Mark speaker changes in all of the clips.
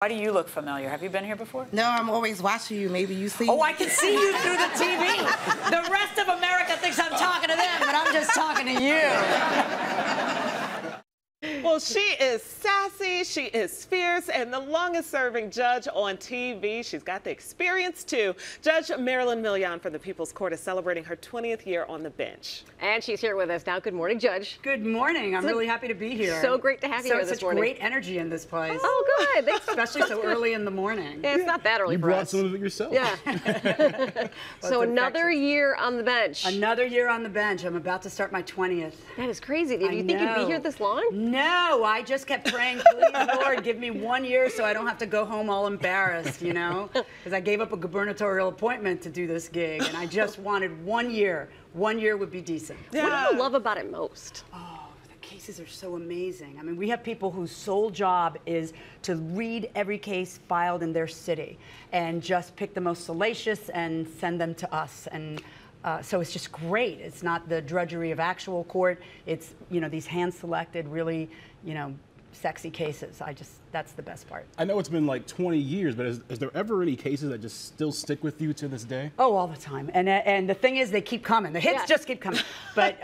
Speaker 1: Why do you look familiar? Have you been here before?
Speaker 2: No, I'm always watching you. Maybe you see.
Speaker 1: Oh, I can see you through the TV. The rest of America thinks I'm talking to them, but I'm just talking to you.
Speaker 3: Well, she is sassy, she is fierce, and the longest-serving judge on TV. She's got the experience, too. Judge Marilyn Milian from the People's Court is celebrating her 20th year on the bench.
Speaker 4: And she's here with us now. Good morning, Judge.
Speaker 5: Good morning. I'm really happy to be here.
Speaker 4: So great to have you here this morning.
Speaker 5: Such great energy in this place.
Speaker 4: Oh, good.
Speaker 5: Especially so early in the morning.
Speaker 4: Yeah, it's not that early
Speaker 6: you
Speaker 4: for us.
Speaker 6: brought some of it yourself.
Speaker 4: Yeah. So another year on the bench.
Speaker 5: Another year on the bench. I'm about to start my 20th.
Speaker 4: That is crazy. Do you think you'd be here this long?
Speaker 5: No, I just kept praying, please, Lord, give me 1 year so I don't have to go home all embarrassed, you know? Because I gave up a gubernatorial appointment to do this gig, and I just wanted 1 year. 1 year would be decent.
Speaker 4: Yeah. What do you love about it most?
Speaker 5: Oh, the cases are so amazing. I mean, we have people whose sole job is to read every case filed in their city and just pick the most salacious and send them to us. And so it's just great. It's not the drudgery of actual court. It's, you know, these hand-selected, really, you know, sexy cases. That's the best part.
Speaker 6: I know it's been like 20 years, but is there ever any cases that just still stick with you to this day?
Speaker 5: Oh, all the time. And the thing is, they keep coming. The hits just keep coming. But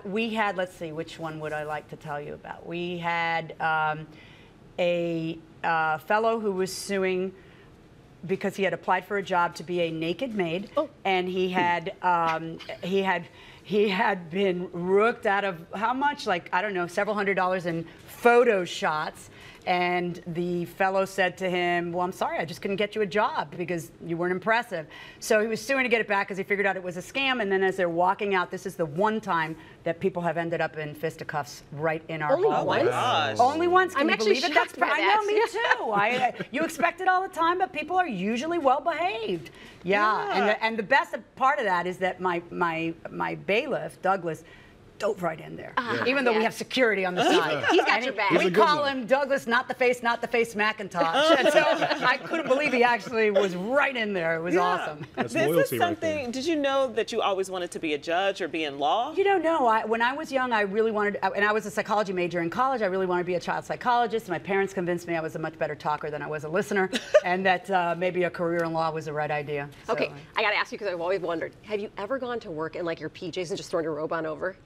Speaker 5: we had, let's see, which one would I like to tell you about? We had a fellow who was suing because he had applied for a job to be a naked maid, and he had been rooked out of how much? Like, I don't know, several $100s in photo shots. And the fellow said to him, well, I'm sorry, I just couldn't get you a job because you weren't impressive. So he was suing to get it back because he figured out it was a scam. And then as they're walking out, this is the one time that people have ended up in fisticuffs right in our hallway.
Speaker 4: Only once?
Speaker 5: Only once. Can
Speaker 4: I'm
Speaker 5: you
Speaker 4: actually
Speaker 5: believe it?
Speaker 4: shocked by
Speaker 5: I
Speaker 4: that.
Speaker 5: know, me too. You expect it all the time, but people are usually well behaved. Yeah. And the best part of that is that my bailiff, Douglas, dove right in there, even though we have security on the side.
Speaker 4: He's got your back.
Speaker 5: We call him Douglas, not the face Macintosh. And so I couldn't believe he actually was right in there. It was awesome.
Speaker 6: That's
Speaker 3: this
Speaker 6: loyalty
Speaker 3: is something,
Speaker 6: right there.
Speaker 3: did you know that you always wanted to be a judge or be in law?
Speaker 5: You don't know. When I was young, I really wanted, and I was a psychology major in college, I really wanted to be a child psychologist. My parents convinced me I was a much better talker than I was a listener, and that maybe a career in law was the right idea. So,
Speaker 4: okay, I got to ask you because I've always wondered, have you ever gone to work in like your PJs and just thrown your robe on over?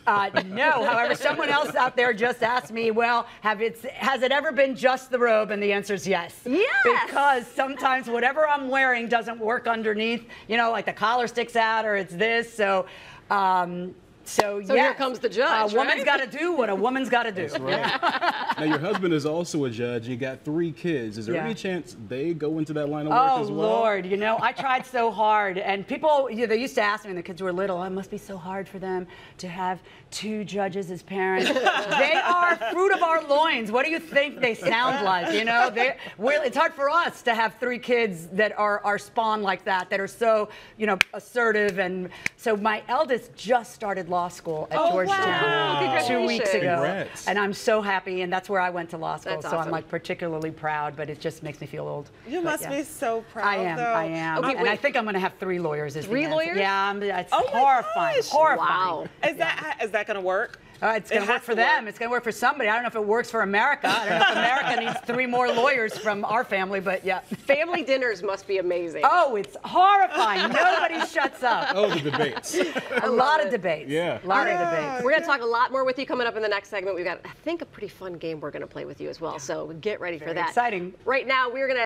Speaker 5: No. However, someone else out there just asked me, well, has it ever been just the robe? And the answer is yes.
Speaker 4: Yes.
Speaker 5: Because sometimes whatever I'm wearing doesn't work underneath. You know, like the collar sticks out or it's this. So yes.
Speaker 4: Here comes the judge,
Speaker 5: A woman's got to do what a woman's got to do.
Speaker 6: That's right. Now, your husband is also a judge. You got 3 kids. Is there any chance they go into that line of work as well?
Speaker 5: Oh, Lord. You know, I tried so hard. And people, you know, they used to ask me when the kids were little, it must be so hard for them to have 2 judges as parents. They are fruit of our loins. What do you think they sound like? You know, it's hard for us to have 3 kids that are spawn like that are so, you know, assertive. And so my eldest just started law school at Georgetown 2 weeks ago.
Speaker 6: Congrats.
Speaker 5: And I'm so happy, and that's where I went to law school.
Speaker 4: That's
Speaker 5: so
Speaker 4: awesome.
Speaker 5: I'm like particularly proud, but it just makes me feel old.
Speaker 3: You must be so proud,
Speaker 5: I am.
Speaker 3: though.
Speaker 5: I am.
Speaker 4: Okay,
Speaker 5: and I think I'm going to have 3 lawyers.
Speaker 4: 3 lawyers?
Speaker 5: Yeah, it's
Speaker 3: Oh my
Speaker 5: horrifying.
Speaker 3: gosh.
Speaker 5: Horrifying.
Speaker 3: Wow. Is that going to work?
Speaker 5: It's going to work for them. It's going to work for somebody. I don't know if it works for America. I don't know if America needs 3 more lawyers from our family, but yeah.
Speaker 4: Family dinners must be amazing.
Speaker 5: Oh, it's horrifying. Nobody shuts up.
Speaker 6: Oh, the debates.
Speaker 5: A lot of debates.
Speaker 6: Yeah.
Speaker 5: A lot of debates.
Speaker 4: We're going to talk a lot more with you coming up in the next segment. We've got, I think, a pretty fun game we're going to play with you as well. So get ready for that.
Speaker 5: Exciting.
Speaker 4: Right now, we're going to